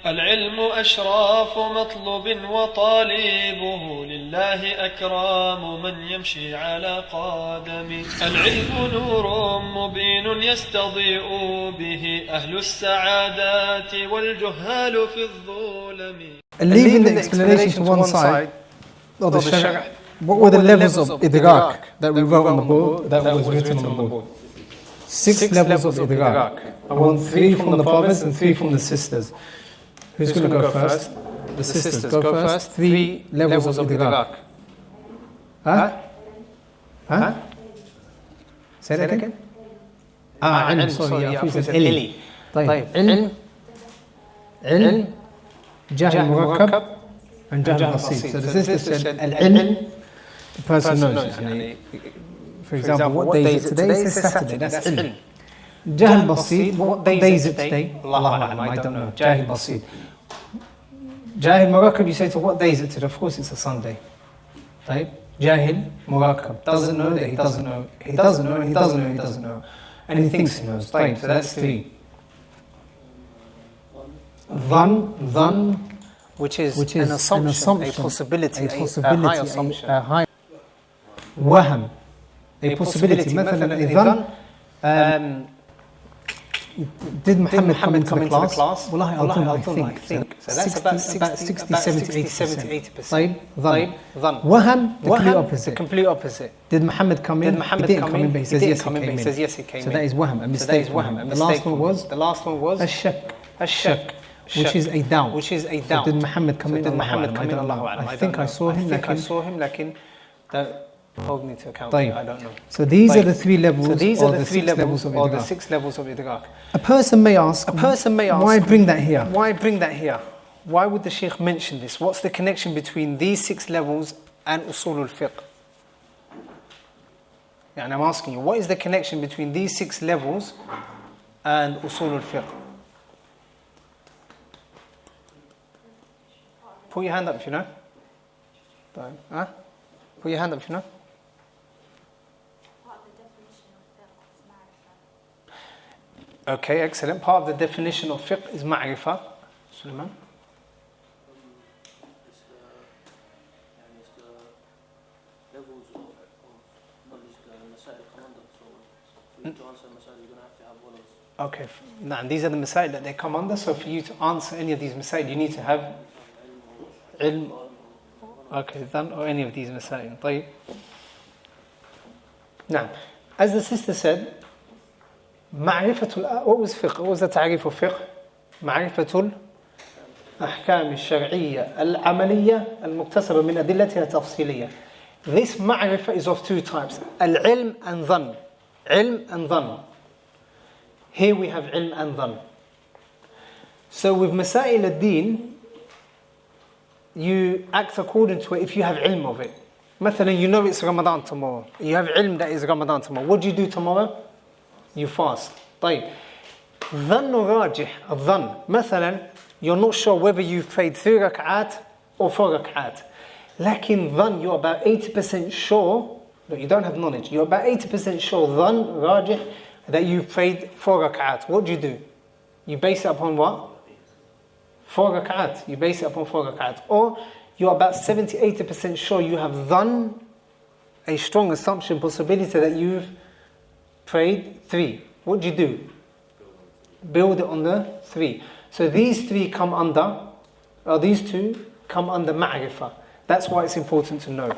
العلم أشراف مطلوب وطالبه لله أكرام من يمشي على قدمه. العلم نور مبين يستضيء به أهل السعادات والجهال في الظلم. Leaving the explanation to one side, or the sharh, what were the levels of idrak that we wrote on the board, that was written on the board? 6 levels of idrak. I want 3 from the brothers and 3 from the sisters. Who's going to go first? The sisters go first. 3 levels of idrak. Huh? Say that again? علم. Sorry, I thought you said illi. طيب. علم. جهل مركب and جهل بسيط. So the sister said العلم, the person knows. For example, what day is it today? It says Saturday. That's علم. جهل بسيط. What day is it today? Allah A'lam, I don't know. جاهل بسيط. جاهل مركب, you say to what day is it today? Of course it's a Sunday. طيب. جاهل مركب, doesn't know that he doesn't know. He doesn't know and he doesn't know and he doesn't know. And he thinks he knows. طيب. So that's 3. Dhan, which is an assumption, a possibility, a high assumption. Wahm, a possibility. مثلا dhan, did Muhammad come into the class? Wallahi, I think. So that's about 60, 70, 80%. طيب, dhan. Wahm, the complete opposite. Did Muhammad come in? He didn't come in, but he says yes, he came in. So that is wahm, a mistake. The last one was الشك. Which is a doubt. So did Muhammad come in? Allahu A'lam. I think I saw him, lakin don't hold me to account. I don't know. So these are the 3 levels, or the 6 levels of idrak. A person may ask, why bring that here? Why would the Shaykh mention this? What's the connection between these 6 levels and Usul al-Fiqh? And I'm asking you, what is the connection between these 6 levels and Usul al-Fiqh? Put your hand up if you know. Put your hand up if you know. Part of the definition of fiqh is ma'rifah. Okay, excellent. Part of the definition of fiqh is ma'rifah. Sulaiman? It's the levels of knowledge the Masail come under. So for you to answer Masail, you're going to have all of Okay, now these are the Masail that they come under. So for you to answer any of these Masail, you need to have ilm, okay, dhan, or any of these masail. طيب. Now, as the sister said, what was fiqh? What was the تعريف of fiqh? معرفة الأحكام الشرعية العملية المكتسبة من أدلتها التفصيلية. This معرفة is of 2 types, العلم and dhan. علم and dhan. Here we have علم and dhan. So with مسائل الدين, you act according to it if you have ilm of it. مثلا, you know it's Ramadan tomorrow. You have ilm that is Ramadan tomorrow. What do you do tomorrow? You fast. طيب. ظن راجح. الظن. مثلا, you're not sure whether you've prayed 3 rak'at or 4 rak'at. لكن ظن, you're about 80% sure. No, you don't have knowledge. You're about 80% sure, ظن راجح, that you've prayed 4 rak'at. What do? You base it upon what? 4 rak'at. You base it upon 4 rak'at. Or you're about 70-80% sure you have dhan, a strong assumption, possibility that you've prayed 3. What do? Build it on the 3. So these 3 come under, or these 2 come under ma'rifah. That's why it's important to know.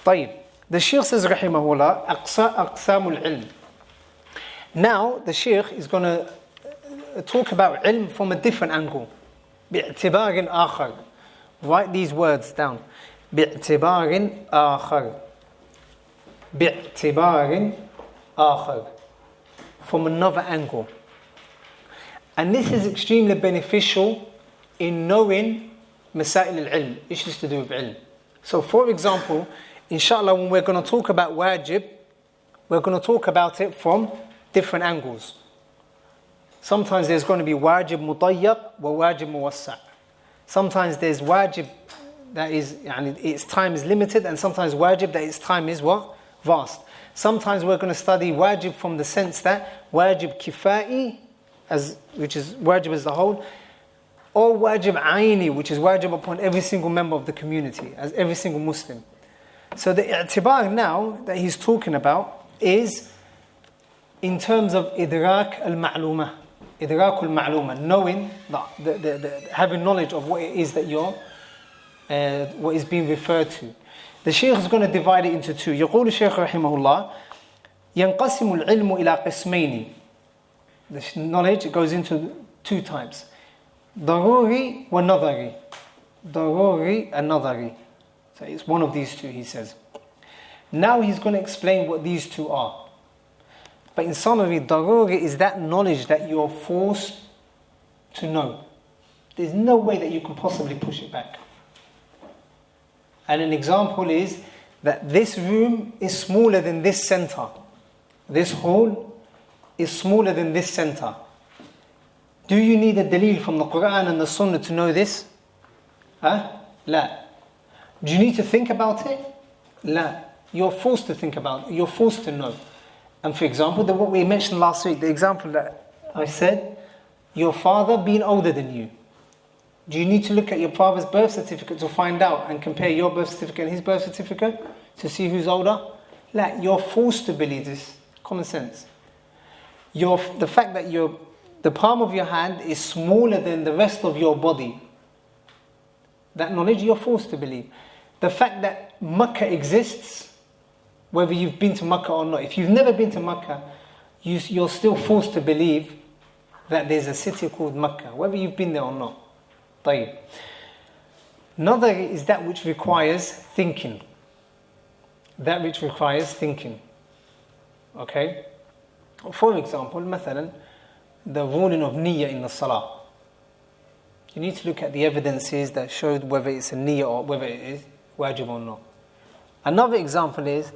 طيب. The Shaykh says, rahimahullah, aqsamul ilm. Now, the Shaykh is going to talk about ilm from a different angle. باعتبار آخر. Write these words down. باعتبار آخر. باعتبار آخر. From another angle. And this is extremely beneficial in knowing مسائل العلم, issues to do with ilm. So for example, inshallah, when we're going to talk about wajib, we're going to talk about it from different angles. Sometimes there's going to be wajib mutayyab or wajib muwassa'. Sometimes there's wajib that is, its time is limited, and sometimes wajib that its time is what? Vast. Sometimes we're going to study wajib from the sense that wajib kifai, which is wajib as the whole, or wajib aini, which is wajib upon every single member of the community, as every single Muslim. So the i'tibar now that he's talking about is in terms of idrak al-ma'lumah, idrak al-ma'lumah, knowing, having knowledge of what it is that you're, what is being referred to. The Shaykh is going to divide it into two. يقول الشيخ رحمه الله ينقسم العلم إلى قسمين. The knowledge goes into two types. ضروري ونظري. ضروري and نظري. So it's one of these two, he says. Now he's going to explain what these two are. But in summary, ضروري is that knowledge that you're forced to know. There's no way that you can possibly push it back. And an example is that this room is smaller than this center. This hall is smaller than this center. Do you need a dalil from the Quran and the Sunnah to know this? La. Do you need to think about it? La. You're forced to think about it. You're forced to know. And for example, what we mentioned last week, the example that I said, your father being older than you. Do you need to look at your father's birth certificate to find out and compare your birth certificate and his birth certificate to see who's older? La. You're forced to believe this. Common sense. The fact that the palm of your hand is smaller than the rest of your body, that knowledge you're forced to believe. The fact that Makkah exists, whether you've been to Makkah or not, if you've never been to Makkah, you're still forced to believe that there's a city called Makkah, whether you've been there or not. طيب. Another is that which requires thinking. That which requires thinking. Okay? For example, مثلا, the ruling of niyyah in the salah. You need to look at the evidences that showed whether it's a niyyah or whether it is wajib or not. Another example is,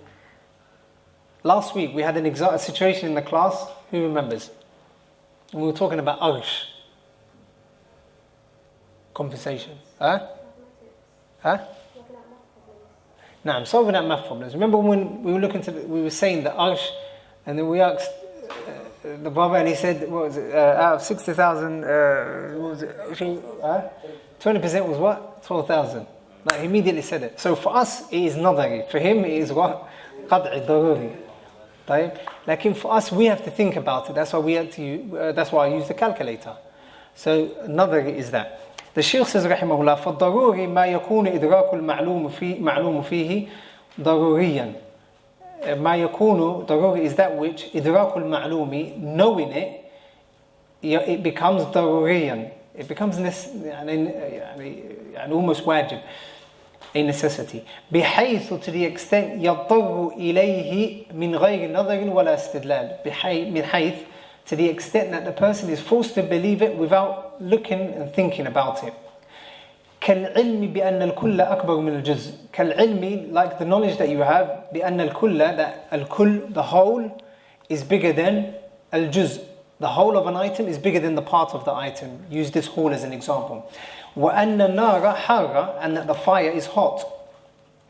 last week we had a situation in the class, who remembers? And we were talking about arsh. Compensation. Now, I'm solving out math problems. Remember when we were we were saying the arsh, and then we asked the brother, and he said, what was it? Out of 60,000, what was it? 20% was what? 12,000. Like, he immediately said it. So for us, it is nadari. For him, it is what? Qad'i daruri. Like, for us, we have to think about it. That's why I use the calculator. So nadari is that. The Shaykh says, رحمه الله, فالضروري ما يكون إدراك معلوم فيه ضروريا. ما يكون ضروري is that which إدراك المعلوم, knowing it becomes ضروريا. It becomes almost wajib, a necessity. بحيث, to the extent يضطر إليه من غير نظر ولا استدلال. من حيث, to the extent that the person is forced to believe it without looking and thinking about it. كالعلم بأن الكل أكبر من الجزء. كالعلم, like the knowledge that you have, بأن الكل, that الكل, the whole, is bigger than الجزء. The whole of an item is bigger than the part of the item. Use this whole as an example. وأن النار حارة, and that the fire is hot.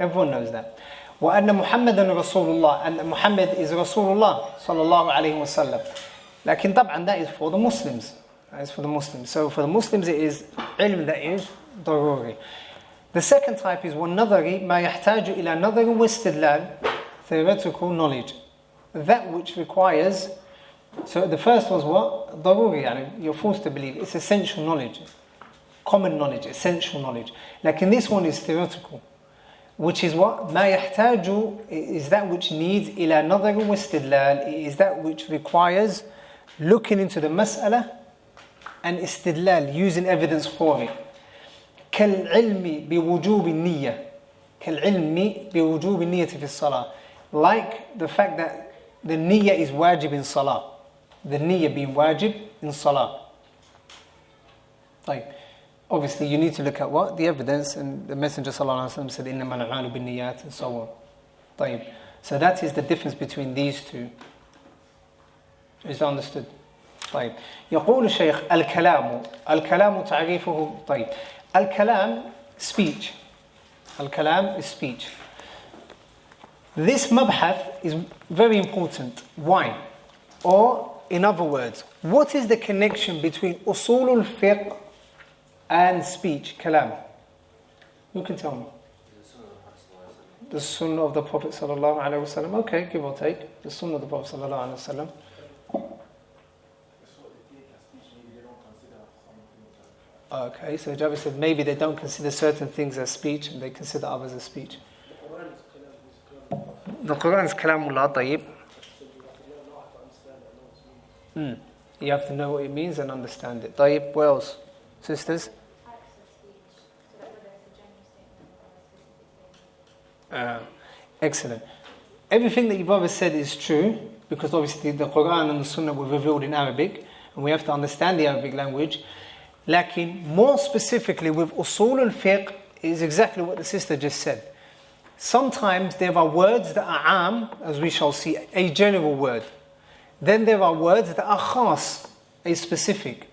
Everyone knows that. وأن محمدا رسول الله, and that Muhammad is Rasulullah صلى الله عليه وسلم. لكن طبعا that is for the Muslims. That is for the Muslims. So for the Muslims it is ilm that is ضروري. The second type is والنظري ما يحتاج إلى نظر واستدلال, theoretical knowledge. That which requires, so the first was what? ضروري, you're forced to believe. It's essential knowledge. Common knowledge, essential knowledge. Like in this one is theoretical. Which is what? ما يحتاج is that which needs إلى نظر واستدلال. It is that which requires looking into the mas'ala and istidlal, using evidence for it. كالعلم بوجوب النية. كالعلم بوجوب النية في الصلاة. Like the fact that the niyyah is wajib in salah. The niyyah being wajib in salah. Like, obviously you need to look at what? The evidence, and the Messenger sallallahu alaihi wasallam said إنما الأعمال بالنيات and so on. طيب. So that is the difference between these two. Is that understood? طيب. يقول الشيخ الكلام تعريفه. طيب. الكلام, speech. الكلام is speech. This mabhath is very important. Why? Or, in other words, what is the connection between usul al-fiqh and speech, kalam? Who can tell me? The Sunnah of the Prophet sallallahu alaihi wasallam. Okay, give or take. The Sunnah of the Prophet sallallahu alaihi wasallam. Okay, so Jabir said maybe they don't consider certain things as speech and they consider others as speech. The Quran is kalamullah, tayyib. You have to know what it means and understand it. Tayyib, what else? Sisters? Excellent. Everything that your brother said is true, because obviously the Quran and the Sunnah were revealed in Arabic and we have to understand the Arabic language. Lakin, more specifically with Usul al-Fiqh is exactly what the sister just said. Sometimes there are words that are am, as we shall see, a general word. Then there are words that are khas, a specific.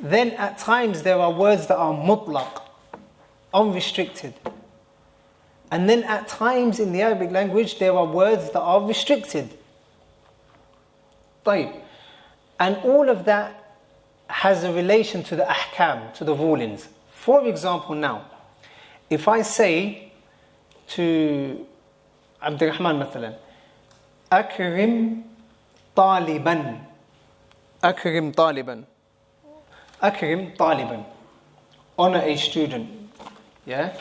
Then at times there are words that are mutlaq, unrestricted. And then at times in the Arabic language there are words that are restricted. طيب. And all of that has a relation to the ahkam, to the rulings. For example now, if I say to Abdurrahman مثلا أكرم طالبا أكرم طالبا أكرم طالبا, honor a student, yeah?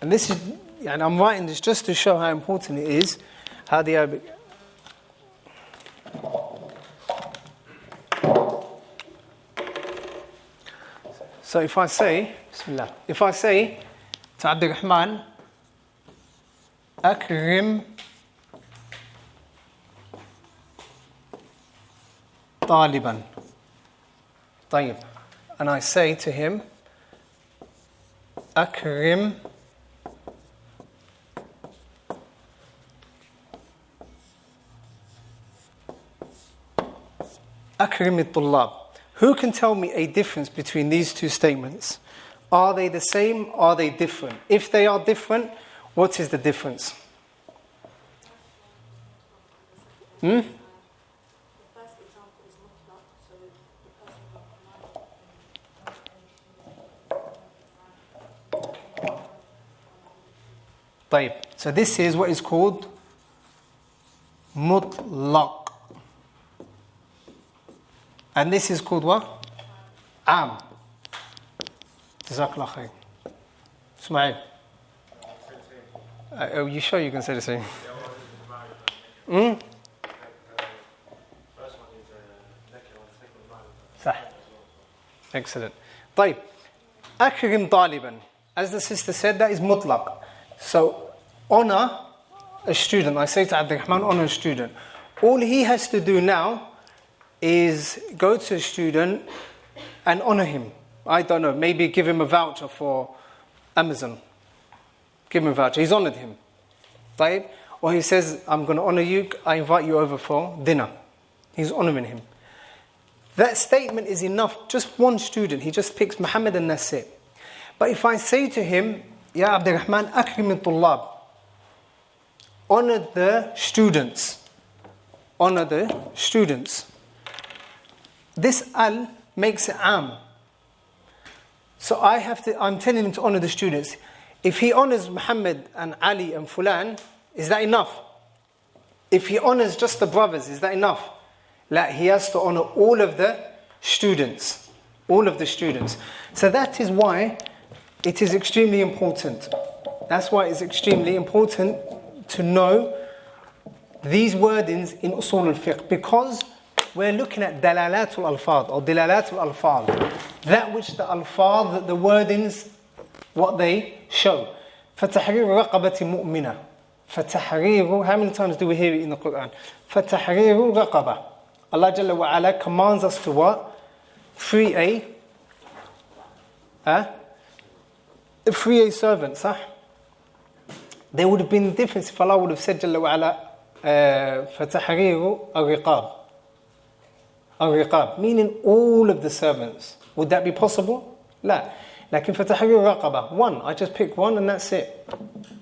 And this is, and I'm writing this just to show how important it is, how the Arabic. So if I say, Bismillah, if I say to Abdul Rahman, Akrim Taliban, طيب, and I say to him, Akrim Akrim al-Tullab. Who can tell me a difference between these two statements? Are they the same? Are they different? If they are different, what is the difference? The first example is mutlaq, so the person طيب. So this is what is called mutlaq. And this is called what? Am. Jazakallah khair. Ismail. Are you sure you can say the same? صح. Excellent. طيب. أكرم طالبا. As the sister said, that is mutlaq. So, honor a student. I say to Abdurrahman, honor a student. All he has to do now is go to a student and honor him. I don't know, maybe give him a voucher for Amazon. Give him a voucher. He's honored him. Right? Or he says, I'm going to honor you, I invite you over for dinner. He's honoring him. That statement is enough. Just one student. He just picks Muhammad and that's it. But if I say to him, Ya Abdurrahman, akrim al-tullab, honor the students. Honor the students. This al makes it am. So I'm telling him to honor the students. If he honors Muhammad and Ali and Fulan, is that enough? If he honors just the brothers, is that enough? Like, he has to honor all of the students. All of the students. So that is why it is extremely important. That's why it's extremely important to know these wordings in Usul al-Fiqh, because we're looking at dalalatul alfaz or dilalatul alfaz, that which the alfaz, the wordings, what they show. فَتَحْرِيرُ رَقَبَةِ مُؤْمِنَةٍ. فَتَحْرِيرُ, how many times do we hear it in the Quran? فَتَحْرِيرُ رَقَبَةٍ. Allah Jalla wa Ala commands us to what? Free a servant, صح? There would have been a difference if Allah would have said Jalla wa Ala فَتَحْرِيرُ الرِّقَابِ, meaning all of the servants. Would that be possible? لا. لكن فتحرير رقبة, one, I just pick one and that's it.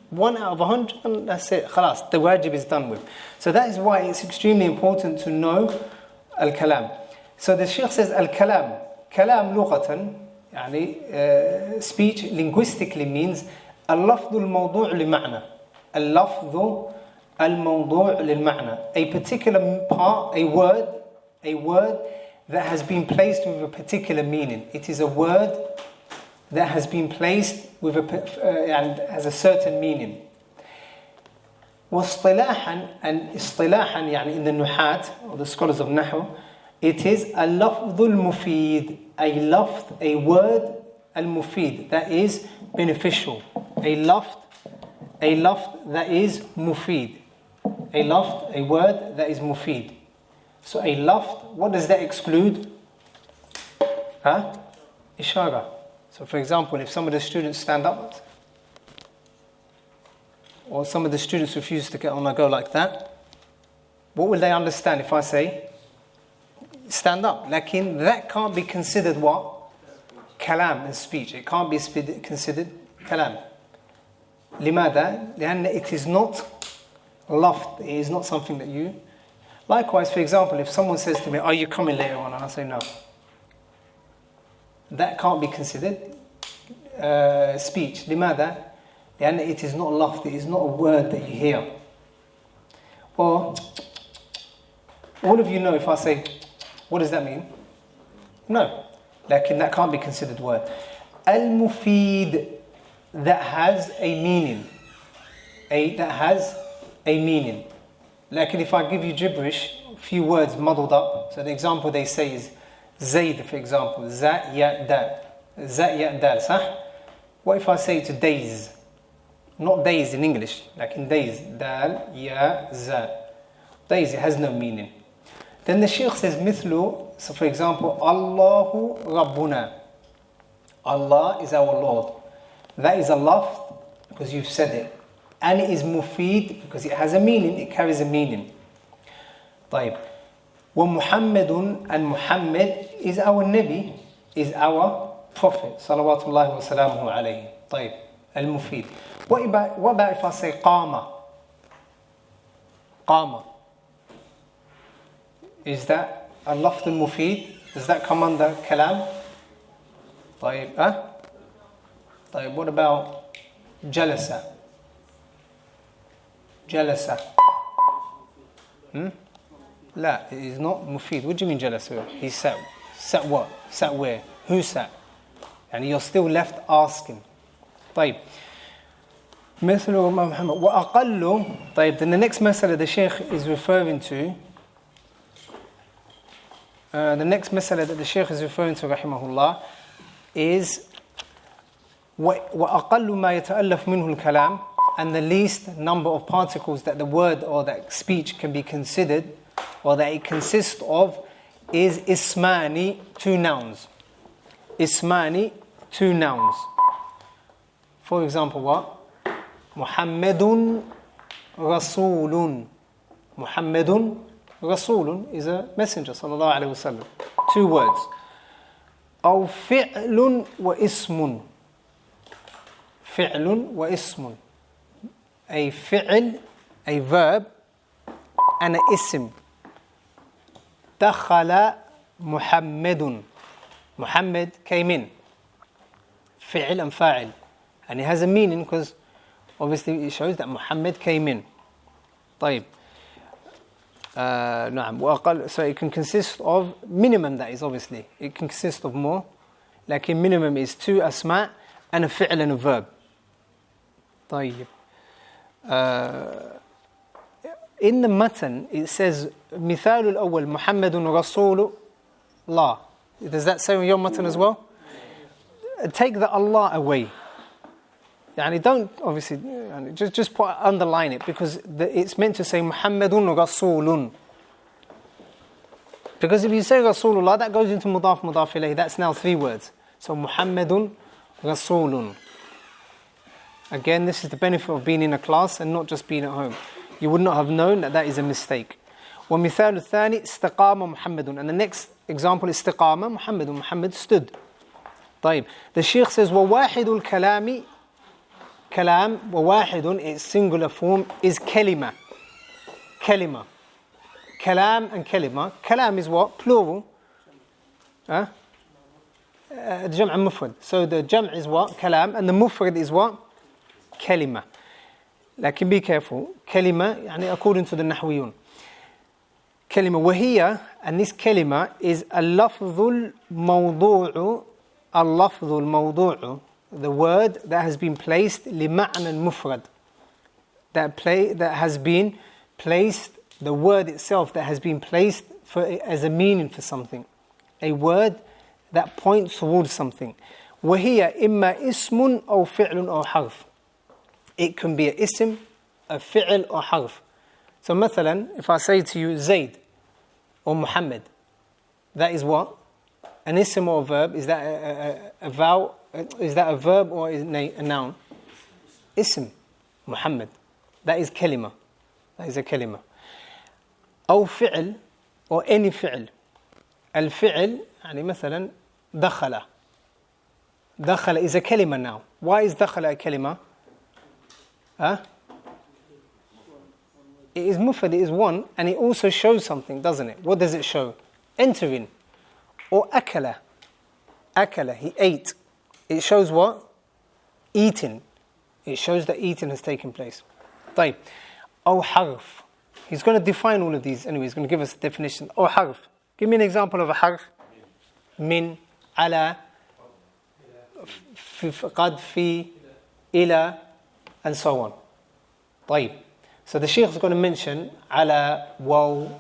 1 out of 100 and that's it. خلاص, the wajib is done with. So that is why it's extremely important to know Al-Kalam. So the Shaykh says Al-Kalam. Kalam lughatan, يعني speech linguistically means اللفظ الموضوع لمعنى. اللفظ الموضوع للمعنى. A particular part, a word that has been placed with a particular meaning. It is a word that has been placed with and has a certain meaning. واصطلاحا and اصطلاحا يعني in the nuhat or the scholars of Nahu, it is اللفظ المفيد, a word al-mufid that is beneficial. A lafz that is mufid. A word that is mufid. So a lafz, what does that exclude? Ishara. So for example, if some of the students stand up, or some of the students refuse to get on a go like that, what will they understand if I say, stand up? Lakin that can't be considered what? Kalam and speech. It can't be considered kalam. لماذا؟ لأن it is not lafz. It is not something that you... Likewise, for example, if someone says to me, are you coming later on? And I say no. That can't be considered speech. لماذا؟ لأن it is not lafz. It is not a word that you hear. Or, all of you know if I say, what does that mean? No. Lakin that can't be considered word. Al-mufid, that has a meaning. That has a meaning. Like if I give you gibberish, a few words muddled up. So the example they say is Zayd, for example. Za, ya, dal. Za, ya, dal. Sah? What if I say to days? Not days in English, like in days. Dal, ya, za. Days, it has no meaning. Then the Shaykh says mithlu. So for example, Allahu Rabbuna. Allah is our Lord. That is a lafz because you've said it. And it is mufid because it has a meaning, it carries a meaning. طيب. ومحمد, and Muhammad is our Nabi, is our Prophet. Salawatullahi wa salamuhu alayhi. طيب. Al-mufid. What about if I say qama? Qama. Is that a lafz al-mufid? Does that come under kalam? طيب. طيب. What about jalasa? Jalasa. لا, it is not mufid. What do you mean jalasa? He sat. Sat what? Sat where? Who sat? And you're still left asking. طيب. مثل محمد وأقل. طيب. Then the next masala the Shaykh is referring to. The next masala that the Shaykh is referring to, rahimahullah, is وأقل ما يتألف منه الكلام, and the least number of particles that the word or that speech can be considered or that it consists of is ismani, 2 nouns. Ismani, 2 nouns. For example, what? Muhammadun Rasulun. Muhammadun Rasulun is a messenger, sallallahu alayhi wa sallam. 2 words. أو فعل واسم. فعل واسم. A fi'l, a verb, and a ism. دخل محمد. Muhammad came in. Fi'l and fa'il. And it has a meaning because obviously it shows that Muhammad came in. طيب. نعم. وأقل, so it can consist of minimum, that is obviously. It can consist of more. Like in minimum is 2 asma' and a fi'l and a verb. طيب. In the matan it says مثال الأول محمد رسول الله. Does that say on your matan as well? Take the Allah away. يعني don't obviously just underline it because it's meant to say محمد رسول. Because if you say Rasulullah, that goes into mudaf ilayhi. That's now 3 words. So محمد رسول. Again, this is the benefit of being in a class and not just being at home. You would not have known that that is a mistake. ومثال الثاني استقام محمد. And the next example is استقام محمد. Muhammad stood. طيب. The Shaykh says وواحد الكلام كلام وواحد, its singular form is كلمة. كلمة. كلام and كلمة. كلام is what? Plural. Huh? Jam' mufrad. So the jam' is what? Kalam. And the mufrad is what? Kalima. لكن be careful. Kalima, يعني according to the Nahwiyun. Kalima. وهي, and this kalima is اللفظ الموضوع. اللفظ الموضوع. The word that has been placed لمعنى المفرد. That has been placed, the word itself that has been placed as a meaning for something. A word that points towards something. وهي إما اسم أو فعل أو حرف. It can be an ism, a fi'l or harf. So مثلا, if I say to you Zaid or Muhammad, that is what? An ism or a verb. Is that a vowel? Is that a verb or is it a noun? Ism, Muhammad. That is kalima. That is a kalima. أو فعل or any فعل. الفعل يعني مثلا دخل. دخل is a kalima now. Why is دخل a kalima? Huh? It is mufrad, it is one, and it also shows something, doesn't it? What does it show? Entering. Or akala. Akala, he ate. It shows what? Eating. It shows that eating has taken place. طيب. أو حرف. He's going to define all of these anyway. He's going to give us a definition. أو حرف. Give me an example of a حرف. من, على, قد, في, إلى, and so on. طيب. So the Shaykh is going to mention على, واو,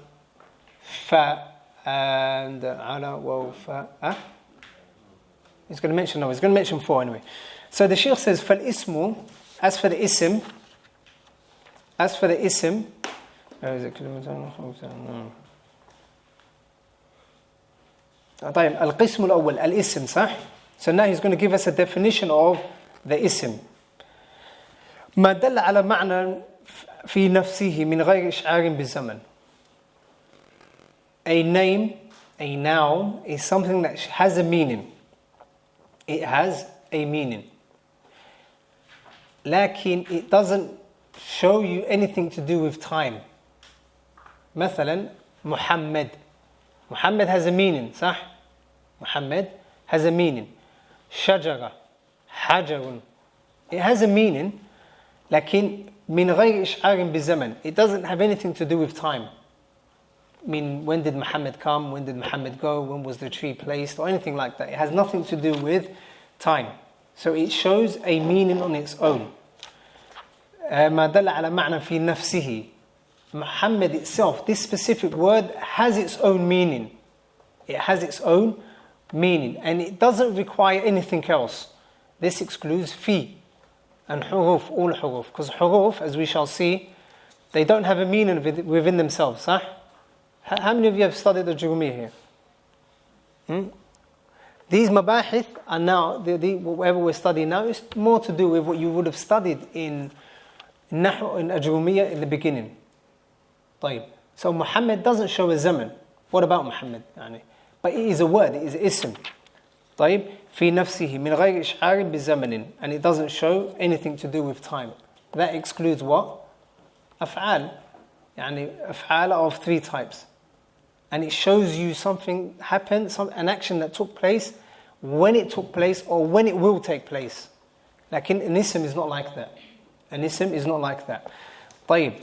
فا, and على, واو, فا. Huh? He's going to mention 4 anyway. So the Shaykh says, فالاسم, as for the ism, طيب القسم الأول الاسم صح. So now he's going to give us a definition of the ism. ما دل على معنى في نفسه من غير إشعار بالزمن. A name, a noun, is something that has a meaning. It has a meaning. لكن it doesn't show you anything to do with time. مثلا Muhammad. Muhammad has a meaning, صح? Muhammad has a meaning. شجرة, حجر. It has a meaning, لكن من غير إشعار بالزمن. It doesn't have anything to do with time. I mean, when did Muhammad come? When did Muhammad go? When was the tree placed? Or anything like that. It has nothing to do with time. So it shows a meaning on its own. ما دل على معنى في نفسه. Muhammad itself, this specific word has its own meaning. It has its own meaning. And it doesn't require anything else. This excludes fi and huruf, all huruf. Because huruf, as we shall see, they don't have a meaning within themselves. Huh? How many of you have studied the Jurumiyya here? These mabahith are now, whatever we're studying now, is more to do with what you would have studied in Nahu, in Ajrumiyya in the beginning. طيب. So Muhammad doesn't show a zaman. What about Muhammad? But it is a word, it is ism. طيب. في نفسه من غير إشعار بزمن. And it doesn't show anything to do with time. That excludes what? أفعال. أفعال of 3 types. And it shows you something happened, an action that took place, when it took place, or when it will take place. Like an ism is not like that. An ism is not like that. طيب.